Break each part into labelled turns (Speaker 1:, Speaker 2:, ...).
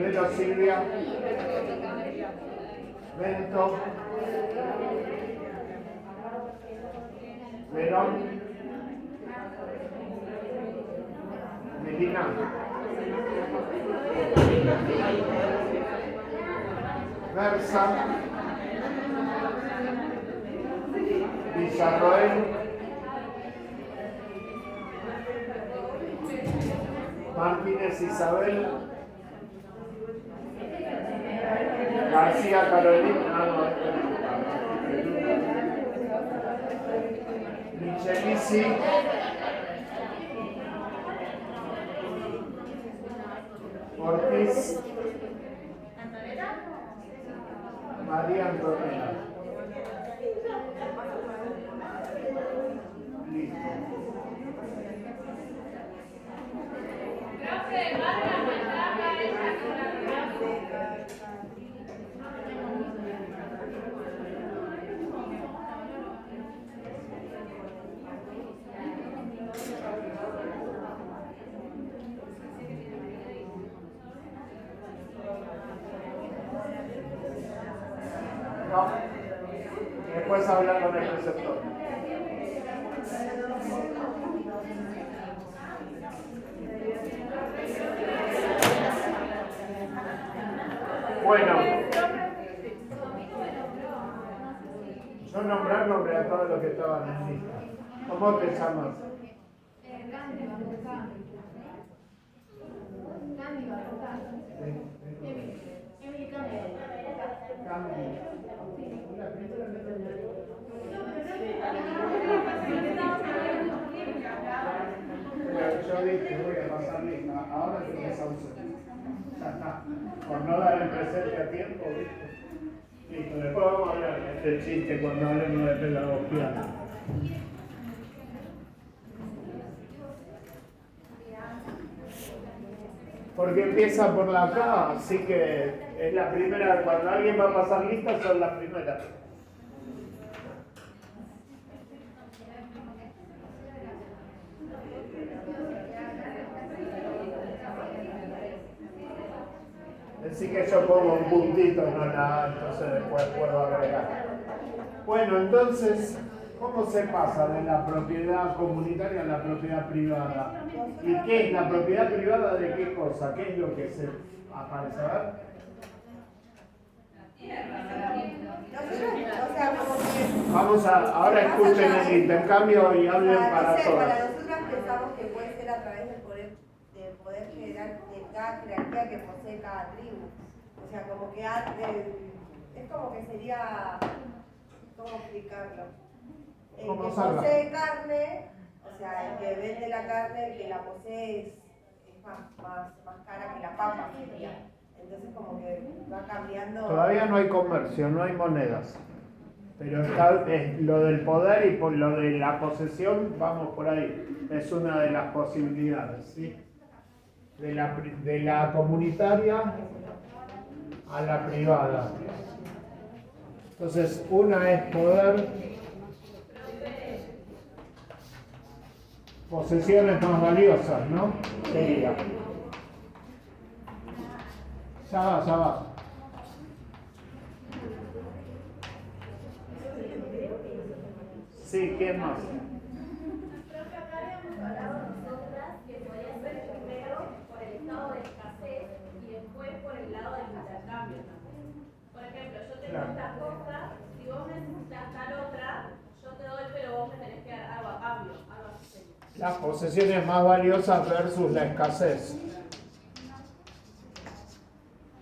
Speaker 1: Rivero Silvia, Bento, Verón, Medina, Versa, Villarroel, Martínez Isabel, García Carolina, Michelisi, Ortiz, María Antonella. Listo. No. Después hablar con el preceptor. Bueno, yo nombré a todos los que estaban en lista. ¿Cómo te llamas? Yo dije, voy a pasar lista. Ahora te empieza a usar. Ya está. Por no dar el presente a tiempo, ¿viste? Listo, después vamos a hablar de este chiste cuando hablemos de pedagogía. Porque empieza por la K, así que es la primera, cuando alguien va a pasar lista son las primeras. Así que yo pongo un puntito, no nada, entonces después puedo agregar. Bueno, entonces, ¿cómo se pasa de la propiedad comunitaria a la propiedad privada? ¿Y qué es la propiedad privada de qué cosa? ¿Qué es lo que se aparece? A ver. Vamos a, ahora escuchen el intercambio y hablen para todos.
Speaker 2: Para nosotras pensamos que puede ser a través del poder general de cada jerarquía que posee cada tribu. O sea, como que es como que sería, ¿cómo explicarlo? El que posee carne, o sea, el que vende la carne, el que la posee es más cara que la papa sería. Entonces como que va cambiando.
Speaker 1: Todavía no hay comercio, no hay monedas. Pero está, lo del poder y por lo de la posesión, vamos por ahí. Es una de las posibilidades, ¿sí? De la comunitaria a la privada. Entonces, una es poder, posesiones más valiosas, ¿no? Sería. Ya va. Sí, ¿quién más?
Speaker 3: Creo que acá habíamos hablado nosotras que podría ser primero por el estado de escasez y después por el lado del intercambio también. Por ejemplo, yo tengo esta cosa, si vos necesitas tal otra, yo te doy, pero vos me tenés que dar algo a cambio, algo así.
Speaker 1: Las posesiones más valiosas versus la escasez.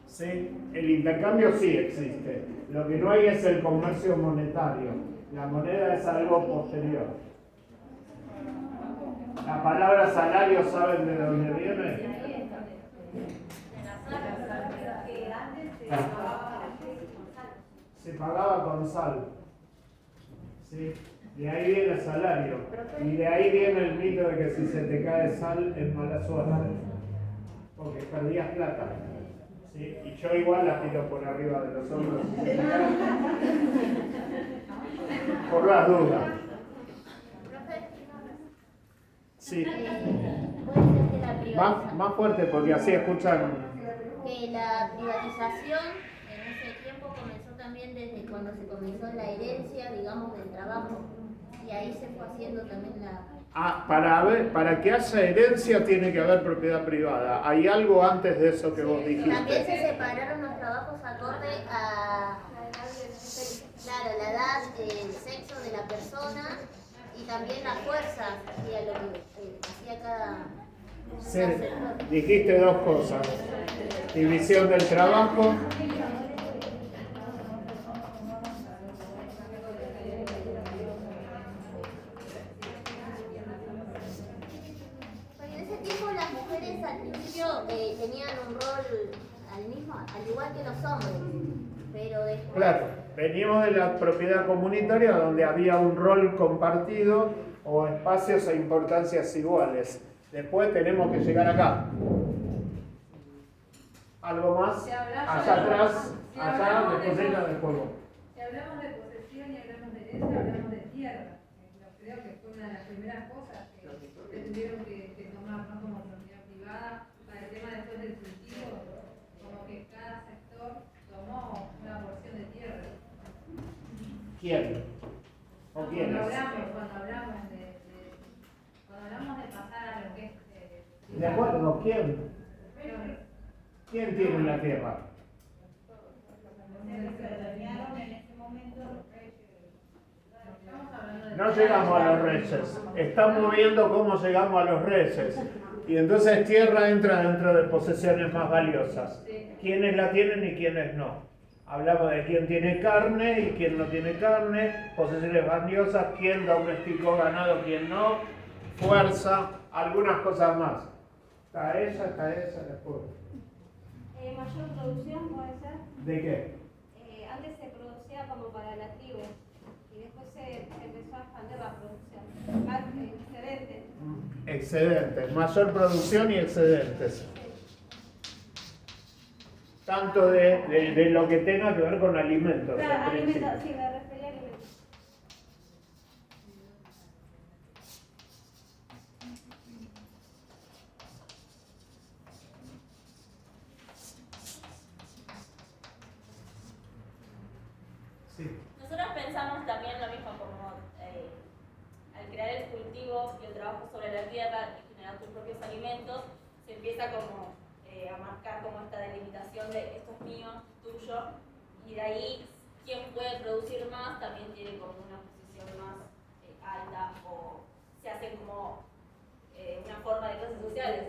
Speaker 1: ¿Sí? El intercambio sí existe. Lo que no hay es el comercio monetario. La moneda es algo posterior. La palabra salario, ¿saben de dónde viene? Se pagaba con sal. ¿Sí? De ahí viene el salario. Y de ahí viene el mito de que si se te cae sal es mala suerte. Porque perdías plata. ¿Sí? Y yo igual la tiro por arriba de los hombros. Por las dudas. Sí. Más fuerte porque así escuchan.
Speaker 4: que la privatización en ese tiempo comenzó también desde cuando se comenzó la herencia, digamos, del trabajo. Y ahí se fue haciendo también la...
Speaker 1: Para que haya herencia tiene que haber propiedad privada. ¿Hay algo antes de eso que vos dijiste?
Speaker 4: También se separaron los trabajos acorde a claro, la edad, el sexo de la persona y también la fuerza y a lo que hacía cada sector.
Speaker 1: Dijiste dos cosas. División del trabajo.
Speaker 4: Al principio tenían un rol al igual que los hombres, pero después...
Speaker 1: Claro, venimos de la propiedad comunitaria donde había un rol compartido o espacios e importancias iguales. Después tenemos que llegar acá. ¿Algo más? Allá atrás, allá, después de la de juego.
Speaker 5: Si hablamos de posesión y hablamos de herencia, hablamos de tierra. Creo que fue una de las primeras cosas que tuvieron que tomar, ¿no? Como propiedad privada, para el tema después del cultivo, como que cada sector tomó una porción de tierra.
Speaker 1: ¿Quién? ¿O quiénes?
Speaker 5: Cuando hablamos de pasar a lo que es...
Speaker 1: ¿De acuerdo? ¿Quién? ¿Quién tiene la tierra? No llegamos a los reyes. Estamos viendo cómo llegamos a los reyes. Y entonces tierra entra dentro de posesiones más valiosas. ¿Quiénes la tienen y quiénes no? Hablamos de quién tiene carne y quién no tiene carne, posesiones valiosas, quién domesticó ganado, quién no, fuerza, algunas cosas más. Está esa después.
Speaker 3: Mayor producción puede ser.
Speaker 1: ¿De qué?
Speaker 3: Antes se producía como para la tribu y después se empezó a expandir la producción. Más excedentes.
Speaker 1: Excedentes, mayor producción y excedentes. Tanto de lo que tenga que ver con alimentos.
Speaker 3: Claro, alimentos, sí, me refería a alimentos.
Speaker 1: Sí.
Speaker 6: Nosotros pensamos también lo mismo, como al crear el cultivo y el trabajo sobre la tierra y generar tus propios alimentos, se empieza como a marcar como esta delimitación de esto es mío, tuyo, y de ahí quien puede producir más también tiene como una posición más alta o se hace como una forma de clases sociales.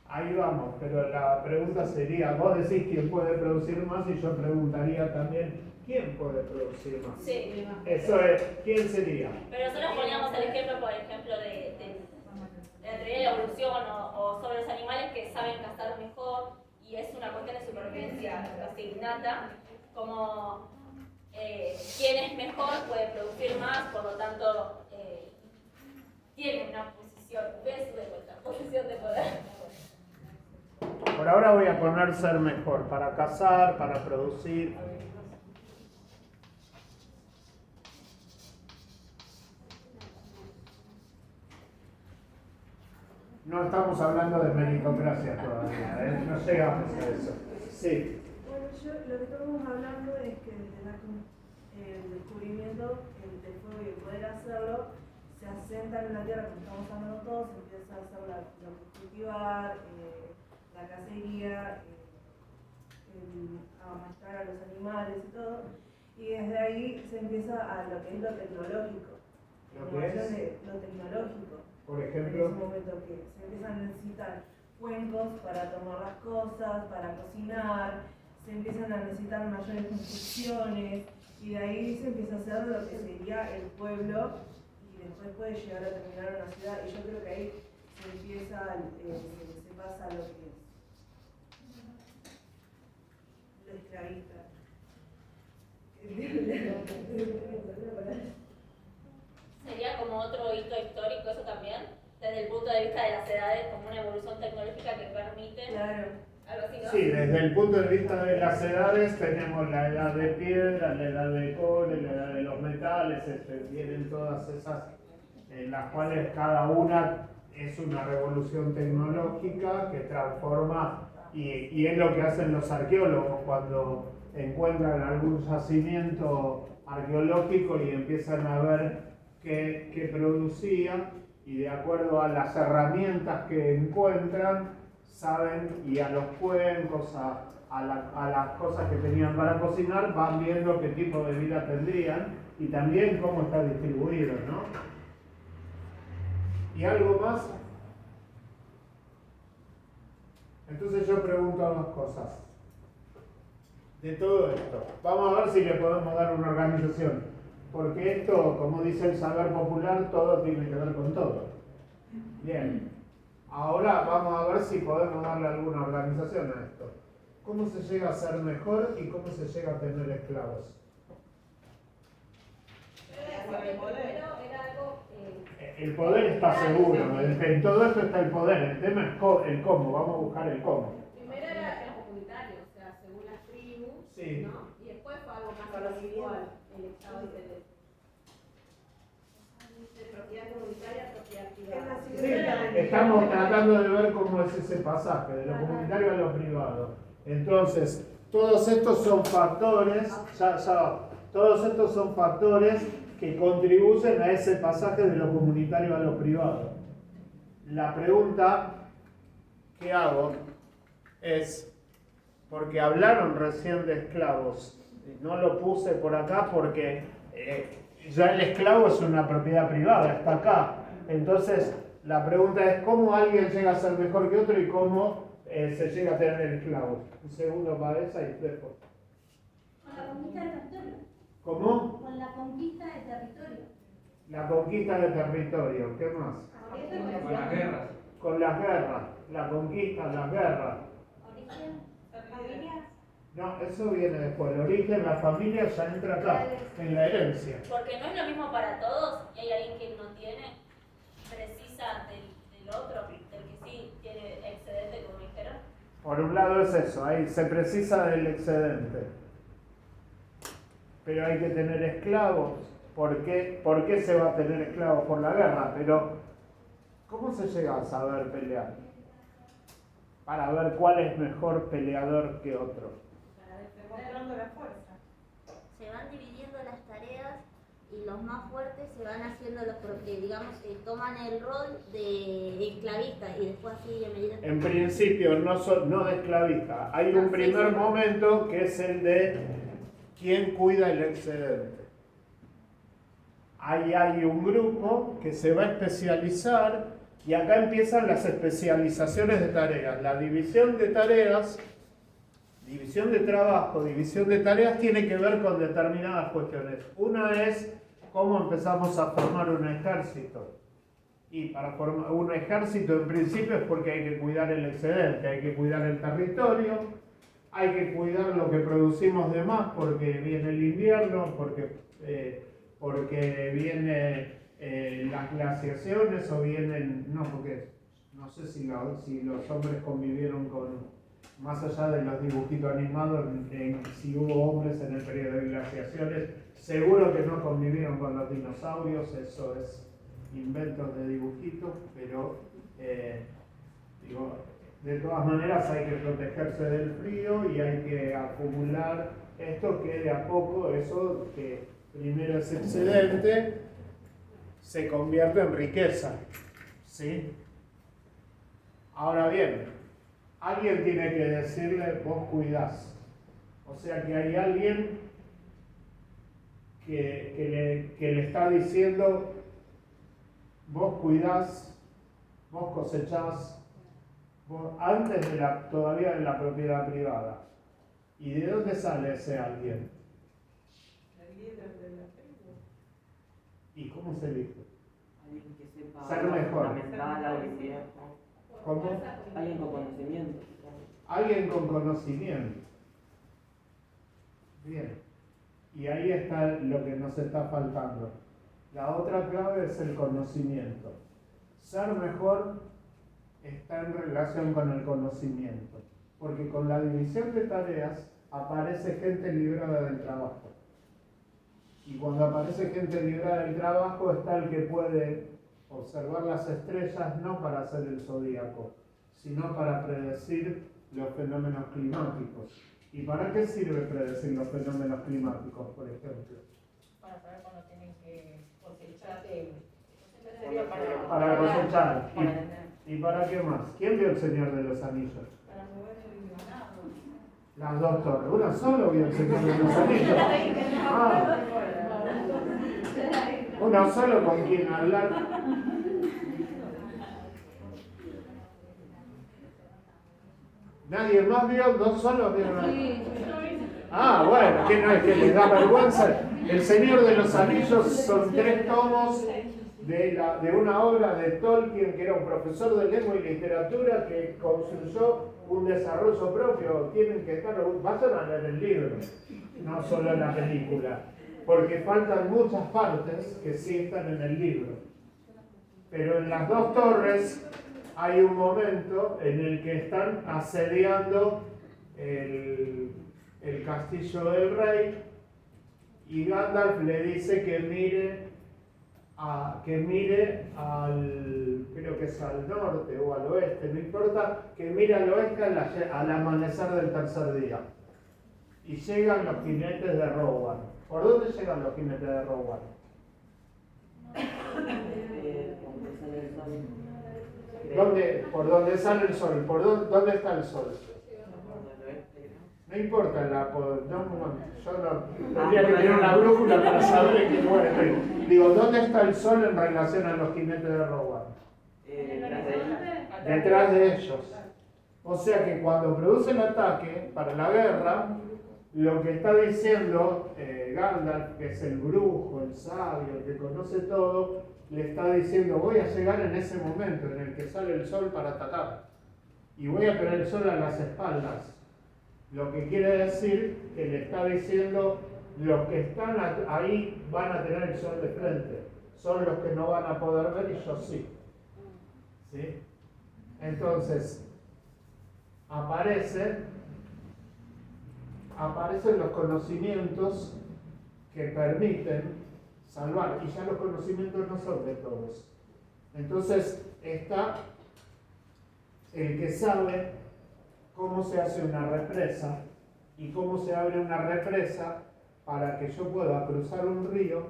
Speaker 1: Ahí vamos, pero la pregunta sería, vos decís quién puede producir más y yo preguntaría también, ¿quién puede producir más?
Speaker 6: Sí.
Speaker 1: Eso es, ¿quién sería?
Speaker 6: Pero nosotros poníamos el ejemplo, por ejemplo, de la teoría de la evolución o sobre los animales que saben cazar mejor y es una cuestión de supervivencia casi innata, como quién es mejor puede producir más, por lo tanto tiene una posición, ves de vuelta, posición de poder.
Speaker 1: Por ahora voy a poner ser mejor, para cazar, para producir. No estamos hablando de meritocracia todavía, no llegamos a eso. Sí.
Speaker 7: Bueno, lo que estamos hablando es que desde el descubrimiento del fuego y el poder hacerlo, se asentan en la tierra, como estamos hablando todos, se empieza a hacer la cultivar, la cacería, a matar a los animales y todo, y desde ahí se empieza a lo que es lo tecnológico,
Speaker 1: ¿Lo que es?
Speaker 7: de lo tecnológico.
Speaker 1: Por
Speaker 7: En
Speaker 1: ejemplo,
Speaker 7: ese momento que se empiezan a necesitar cuencos para tomar las cosas, para cocinar, se empiezan a necesitar mayores construcciones y de ahí se empieza a hacer lo que sería el pueblo y después puede llegar a terminar una ciudad y yo creo que ahí se empieza, se pasa a lo que es lo esclavista.
Speaker 6: Sería como otro hito histórico eso también, desde el punto de vista de las edades, como una evolución tecnológica que permite
Speaker 7: Claro.
Speaker 6: algo así, ¿no?
Speaker 1: sí, desde el punto de vista de las edades tenemos la edad de piedra, la edad de cobre, la edad de los metales, vienen todas esas, en las cuales cada una es una revolución tecnológica que transforma Y es lo que hacen los arqueólogos cuando encuentran algún yacimiento arqueológico y empiezan a ver qué producía, y de acuerdo a las herramientas que encuentran, saben, y a los cuencos, a las cosas que tenían para cocinar, van viendo qué tipo de vida tendrían y también cómo está distribuido, ¿no? ¿Y algo más? Entonces yo pregunto dos cosas. De todo esto, vamos a ver si le podemos dar una organización, porque esto, como dice el saber popular, todo tiene que ver con todo. Bien, ahora vamos a ver si podemos darle alguna organización a esto. ¿Cómo se llega a ser mejor y cómo se llega a tener esclavos? El poder está seguro, en todo esto está el poder, el tema es el cómo, vamos a buscar el cómo.
Speaker 3: Primero era el comunitario, o sea, según las tribus,
Speaker 1: Sí.
Speaker 3: ¿no? Y después fue algo más individual, el Estado de propiedad comunitaria, propiedad privada.
Speaker 1: Sí, estamos tratando de ver cómo es ese pasaje, de lo comunitario a lo privado. Entonces, todos estos son factores, todos estos son factores que contribuyen a ese pasaje de lo comunitario a lo privado. La pregunta que hago es, porque hablaron recién de esclavos, no lo puse por acá porque ya el esclavo es una propiedad privada, está acá. Entonces, la pregunta es cómo alguien llega a ser mejor que otro y cómo se llega a tener esclavos. Un segundo para esa y después.
Speaker 8: Con la conquista del territorio.
Speaker 1: ¿Cómo?
Speaker 8: Con la conquista del territorio.
Speaker 1: La conquista de territorio. ¿Qué más?
Speaker 9: Con las guerras.
Speaker 1: Con las guerras. La conquista, las guerras.
Speaker 8: Origen.
Speaker 3: Familia.
Speaker 1: No, eso viene después. El origen, la familia ya entra acá, en la herencia.
Speaker 6: Porque no es lo mismo para todos y hay alguien que no tiene, precisa del otro, del que sí tiene excedente, como dijeron.
Speaker 1: Por un lado es eso, ahí se precisa del excedente. Pero hay que tener esclavos. ¿Por qué se va a tener esclavos? Por la guerra. Pero, ¿cómo se llega a saber pelear? Para ver cuál es mejor peleador que otro.
Speaker 2: Demostrando la fuerza.
Speaker 4: Se van dividiendo las tareas y los más fuertes se van haciendo los digamos, toman el rol de esclavista y después así a medida que...
Speaker 1: En principio, no de esclavista. Hay un primer momento que es el de quién cuida el excedente. Ahí hay un grupo que se va a especializar y acá empiezan las especializaciones de tareas. La división de tareas, división de trabajo, división de tareas tiene que ver con determinadas cuestiones. Una es cómo empezamos a formar un ejército. Y para formar un ejército en principio es porque hay que cuidar el excedente, hay que cuidar el territorio, hay que cuidar lo que producimos de más porque viene el invierno, porque vienen las glaciaciones o vienen, porque no sé si los hombres convivieron con, más allá de los dibujitos animados, si hubo hombres en el periodo de glaciaciones, seguro que no convivieron con los dinosaurios, eso es inventos de dibujitos, pero de todas maneras hay que protegerse del frío y hay que acumular esto que de a poco, eso que primero es excedente, se convierte en riqueza, ¿sí? Ahora bien, alguien tiene que decirle, vos cuidás. O sea que hay alguien que le está diciendo, vos cuidás, vos cosechás, antes todavía de la propiedad privada. ¿Y de dónde sale ese alguien?
Speaker 2: El líder de la tribu.
Speaker 1: ¿Y cómo se elige?
Speaker 10: Alguien que sepa
Speaker 1: Ser mejor.
Speaker 10: fundamental, alguien que...
Speaker 1: ¿Cómo?
Speaker 10: Alguien con conocimiento.
Speaker 1: Alguien con conocimiento. Bien. Y ahí está lo que nos está faltando. La otra clave es el conocimiento. Ser mejor está en relación con el conocimiento. Porque con la división de tareas aparece gente librada del trabajo. Y cuando aparece gente librada del trabajo está el que puede observar las estrellas no para hacer el zodíaco, sino para predecir los fenómenos climáticos. ¿Y para qué sirve predecir los fenómenos climáticos, por ejemplo?
Speaker 11: Para saber cuándo tienen que cosechar.
Speaker 1: Para cosechar.
Speaker 11: Para tener.
Speaker 1: ¿Y para qué más? ¿Quién vio El Señor de los Anillos?
Speaker 11: Para mover el ganado.
Speaker 1: Las dos torres. Una solo vio El Señor de los Anillos. Ah, una solo con quien hablar. ¿Nadie más vio? ¿Dos solos vieron? Ah, bueno, ¿qué no es que les da vergüenza? El Señor de los Anillos son 3 tomos de una obra de Tolkien, que era un profesor de lengua y literatura que construyó un desarrollo propio. Tienen que estar, vayan a leer el libro, no solo la película, porque faltan muchas partes que sí están en el libro. Pero en las dos torres hay un momento en el que están asediando el castillo del rey y Gandalf le dice que mire al, creo que es al norte o al oeste, no importa, que mire al oeste al amanecer del tercer día. Y llegan los jinetes de Rohan. ¿Por dónde llegan los jinetes de Rohan? ¿Por dónde sale el sol? ¿Dónde está el sol? No importa, yo no tendría que tener una brújula para saber en qué lugar estoy. Digo, ¿dónde está el sol en relación a los jinetes de Rohan? Detrás de ellos. O sea que cuando produce el ataque para la guerra, lo que está diciendo Gandalf, que es el brujo, el sabio, el que conoce todo, le está diciendo, voy a llegar en ese momento en el que sale el sol para atacar. Y voy a tener el sol a las espaldas. Lo que quiere decir que le está diciendo, los que están ahí van a tener el sol de frente. Son los que no van a poder ver y yo sí. ¿Sí? Entonces, aparecen los conocimientos que permiten salvar, y ya los conocimientos no son de todos. Entonces está el que sabe cómo se hace una represa y cómo se abre una represa para que yo pueda cruzar un río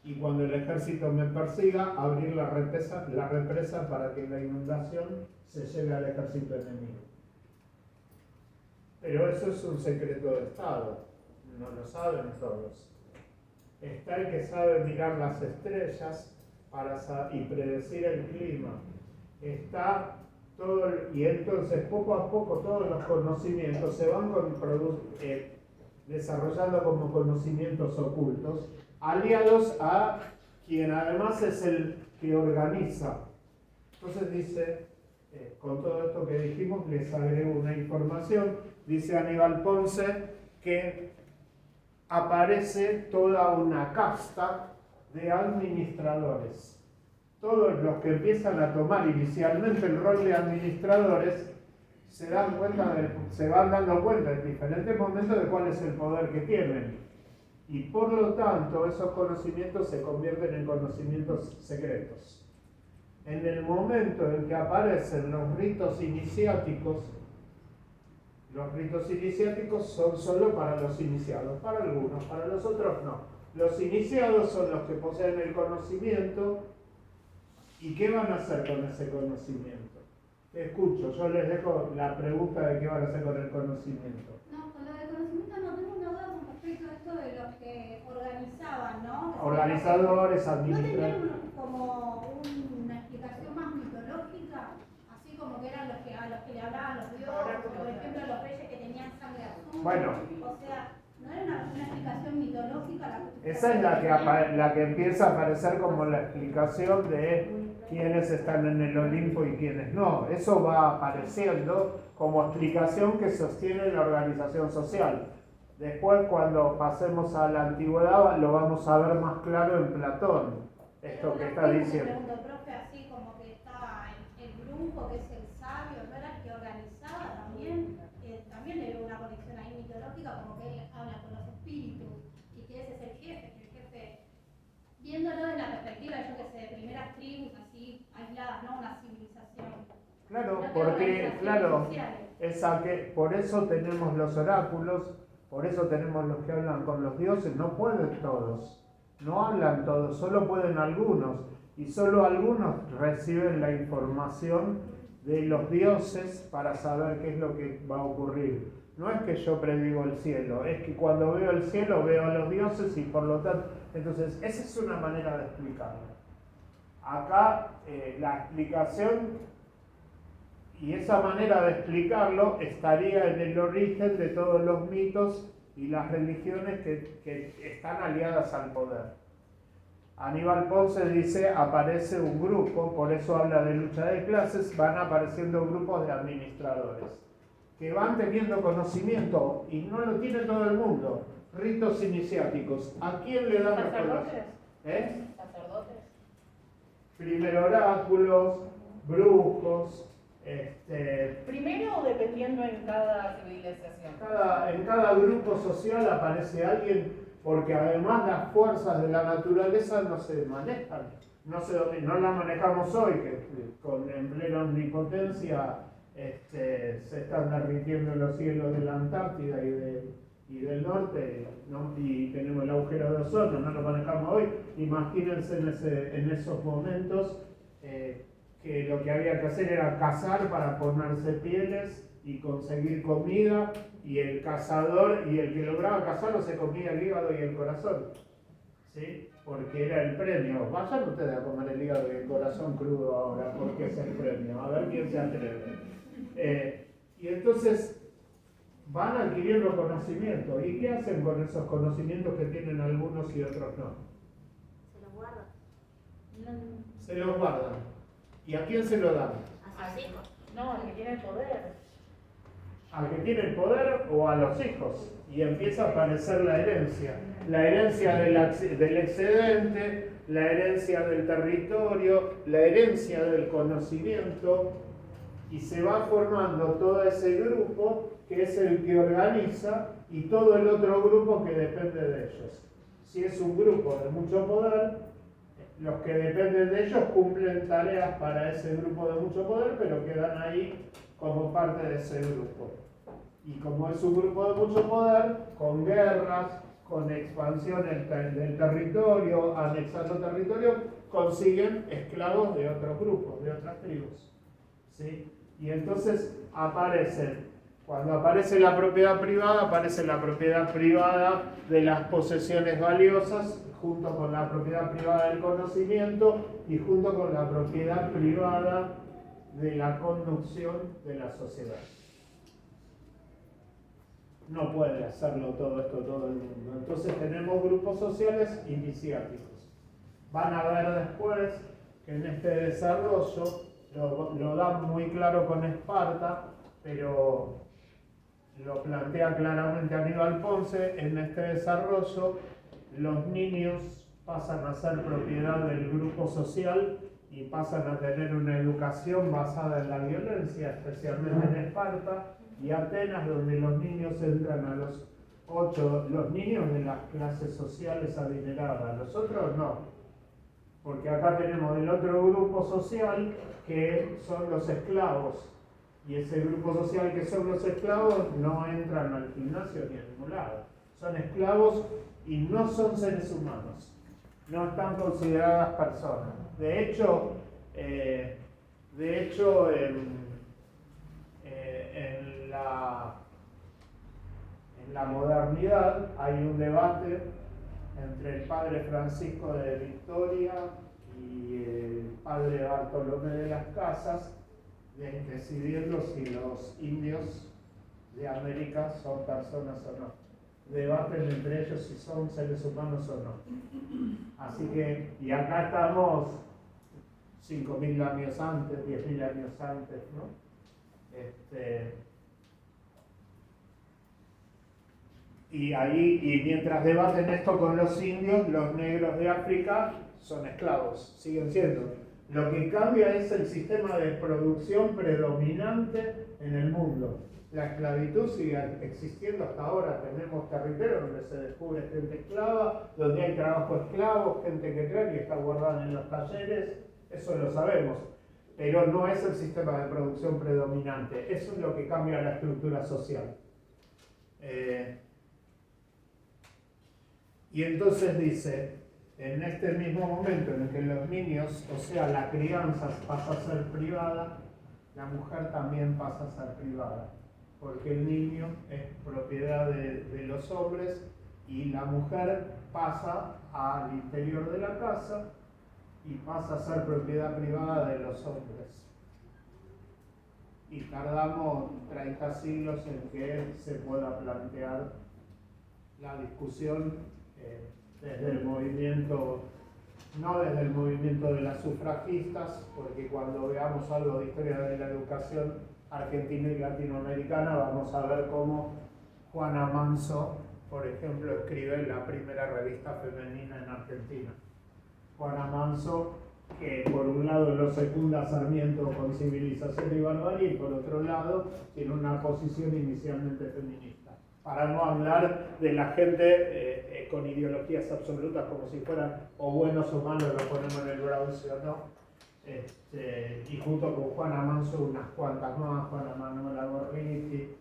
Speaker 1: y cuando el ejército me persiga, abrir la represa para que la inundación se lleve al ejército enemigo. Pero eso es un secreto de Estado, no lo saben todos. Está el que sabe mirar las estrellas y predecir el clima. Está todo, y entonces poco a poco todos los conocimientos se van desarrollando como conocimientos ocultos, aliados a quien además es el que organiza. Entonces dice, con todo esto que dijimos, les agrego una información. Dice Aníbal Ponce que aparece toda una casta de administradores. Todos los que empiezan a tomar inicialmente el rol de administradores se van dando cuenta en diferentes momentos de cuál es el poder que tienen. Y por lo tanto, esos conocimientos se convierten en conocimientos secretos. En el momento en que aparecen los ritos iniciáticos son solo para los iniciados, para algunos, para los otros no. Los iniciados son los que poseen el conocimiento. ¿Y qué van a hacer con ese conocimiento? Escucho, yo les dejo la pregunta de qué van a hacer con el conocimiento.
Speaker 8: No, con lo del conocimiento no tengo una duda con respecto a esto de los que organizaban, ¿no?
Speaker 1: Organizadores,
Speaker 8: ¿No
Speaker 1: administradores.
Speaker 8: tenían como una explicación más mitológica? Así como que eran a los que le hablaban los dioses, por ejemplo, los reyes que tenían sangre azul.
Speaker 1: Bueno.
Speaker 8: O sea, ¿no era una explicación mitológica?
Speaker 1: Esa es la que empieza a aparecer como la explicación de quiénes están en el Olimpo y quiénes no. Eso va apareciendo como explicación que sostiene la organización social. Después, cuando pasemos a la antigüedad, lo vamos a ver más claro en Platón, esto que está diciendo.
Speaker 8: Me pregunto, profe, así como que estaba el brujo, que es el sabio, ¿no era el que organizaba también? También le veo una conexión ahí mitológica, como que él habla con los espíritus y que ese es el jefe, viéndolo desde la perspectiva, yo que sé, de primeras tribus así aisladas, ¿no? Una civilización.
Speaker 1: Claro, porque, claro, por eso tenemos los oráculos, por eso tenemos los que hablan con los dioses. No pueden todos, no hablan todos, solo pueden algunos, y solo algunos reciben la información de los dioses para saber qué es lo que va a ocurrir. No es que yo predigo el cielo, es que cuando veo el cielo veo a los dioses y por lo tanto... Entonces, esa es una manera de explicarlo. Acá la explicación y esa manera de explicarlo estaría en el origen de todos los mitos y las religiones que están aliadas al poder. Aníbal Ponce dice, aparece un grupo, por eso habla de lucha de clases, van apareciendo grupos de administradores que van teniendo conocimiento y no lo tiene todo el mundo. Ritos iniciáticos. ¿A quién le dan los
Speaker 11: ¿Sacerdotes?
Speaker 1: ¿Sacerdotes? Primero oráculos, brujos.
Speaker 11: Primero o dependiendo en cada civilización.
Speaker 1: En cada grupo social aparece alguien, porque además las fuerzas de la naturaleza no se manejan. No las manejamos hoy, que con en plena omnipotencia se están derritiendo los cielos de la Antártida y del norte, ¿no? Y tenemos el agujero de ozono, no lo manejamos hoy. Imagínense en esos momentos que lo que había que hacer era cazar para ponerse pieles y conseguir comida, y el cazador y el que lograba cazarlo se comía el hígado y el corazón, ¿sí? Porque era el premio. Vayan ustedes a comer el hígado y el corazón crudo ahora, porque es el premio, a ver quién se atreve. Y entonces van adquiriendo conocimiento. ¿Y qué hacen con esos conocimientos que tienen algunos y otros no?
Speaker 4: Se los guardan.
Speaker 1: Se los guardan. ¿Y a quién se lo dan?
Speaker 4: A sus hijos.
Speaker 11: No, al que tiene el poder.
Speaker 1: Al que tiene el poder o a los hijos. Y empieza a aparecer la herencia. La herencia del excedente, la herencia del territorio, la herencia del conocimiento. Y se va formando todo ese grupo que es el que organiza y todo el otro grupo que depende de ellos. Si es un grupo de mucho poder, los que dependen de ellos cumplen tareas para ese grupo de mucho poder, pero quedan ahí como parte de ese grupo. Y como es un grupo de mucho poder, con guerras, con expansión del territorio, anexando territorio, consiguen esclavos de otros grupos, de otras tribus, ¿sí? Y entonces cuando aparece la propiedad privada, aparece la propiedad privada de las posesiones valiosas, junto con la propiedad privada del conocimiento y junto con la propiedad privada de la conducción de la sociedad. No puede hacerlo todo esto todo el mundo. Entonces tenemos grupos sociales iniciáticos. Van a ver después que en este desarrollo lo dan muy claro con Esparta, pero lo plantea claramente Aníbal Ponce. En este desarrollo los niños pasan a ser propiedad del grupo social y pasan a tener una educación basada en la violencia, especialmente en Esparta y Atenas, donde los niños entran a los 8, los niños de las clases sociales adineradas, los otros no, porque acá tenemos el otro grupo social que son los esclavos, y ese grupo social que son los esclavos no entran al gimnasio ni a ningún lado, son esclavos y no son seres humanos, no están consideradas personas. De hecho en la modernidad hay un debate entre el padre Francisco de Victoria y el padre Bartolomé de las Casas, decidiendo si los indios de América son personas o no. Debaten entre ellos si son seres humanos o no. Así que, y acá estamos 5.000 años antes, 10.000 años antes, ¿no? Y mientras debaten esto con los indios, los negros de África son esclavos, siguen siendo. Lo que cambia es el sistema de producción predominante en el mundo. La esclavitud sigue existiendo hasta ahora. Tenemos territorios donde se descubre gente esclava, donde hay trabajo esclavo, gente que trae y está guardada en los talleres, eso lo sabemos. pero no es el sistema de producción predominante. Eso es lo que cambia la estructura social. Y entonces dice, en este mismo momento en el que los niños, o sea, la crianza pasa a ser privada, la mujer también pasa a ser privada, porque el niño es propiedad de los hombres y la mujer pasa al interior de la casa y pasa a ser propiedad privada de los hombres. Y tardamos 30 siglos en que se pueda plantear la discusión desde el movimiento, no desde el movimiento de las sufragistas, porque cuando veamos algo de historia de la educación argentina y latinoamericana vamos a ver cómo Juana Manso, por ejemplo, escribe la primera revista femenina en Argentina. Juana Manso, que por un lado lo secunda Sarmiento con Civilización y Barbarie, y por otro lado tiene una posición inicialmente feminista. Para no hablar de la gente con ideologías absolutas como si fueran o buenos o malos, lo ponemos en el browse o no. Y junto con Juana Manso unas cuantas más, Juana Manuela Gorriti,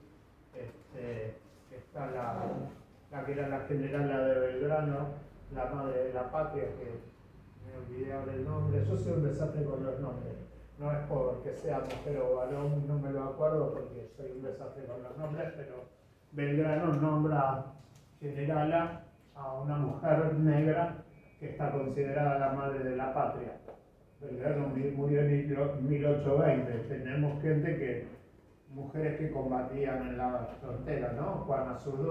Speaker 1: está la que era la general, la de Belgrano, la madre de la patria, que me olvidé ahora el nombre. Yo soy un desastre con los nombres, no es porque sea mujer o varón, no me lo acuerdo porque soy un desastre con los nombres, pero Belgrano nombra generala a una mujer negra que está considerada la madre de la patria. Belgrano murió en 1820. Tenemos mujeres que combatían en la frontera, ¿no? Juana Zurduy,